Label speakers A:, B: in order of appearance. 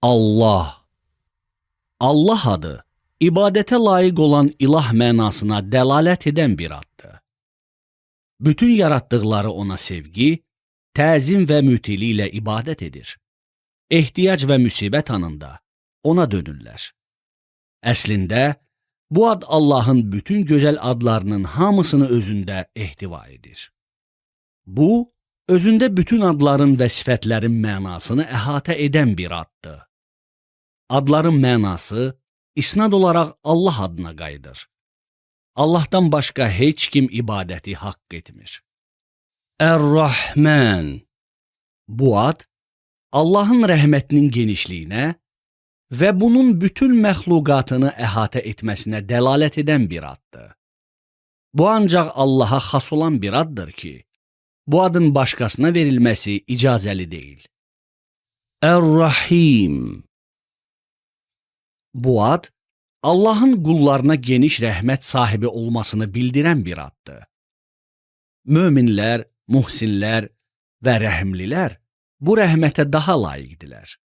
A: Allah. Allah adı, ibadətə layiq olan ilah mənasına dəlalət edən bir addır. Bütün yaratdıqları ona sevgi, təzim və mütili ilə ibadət edir. Ehtiyac və müsibət anında ona dönürlər. Əslində, bu ad Allahın bütün gözəl adlarının hamısını özündə ehtiva edir. Bu, özündə bütün adların və sifətlərin mənasını əhatə edən bir addır. Adların mənası isnad olaraq Allah adına qayıdır. Allahdan başqa heç kim ibadəti haqq etmir. Ər-Rahman. Bu ad, Allahın rəhmətinin genişliyinə və bunun bütün məxluqatını əhatə etməsinə dəlalət edən bir addır. Bu ancaq Allaha xas olan bir addır ki, bu adın başqasına verilməsi icazəli deyil. Ər-Rahim. Bu ad, Allahın qullarına geniş rəhmət sahibi olmasını bildirən bir addır. Möminlər, muhsinlər və rəhimlilər bu rəhmətə daha layiqdilər.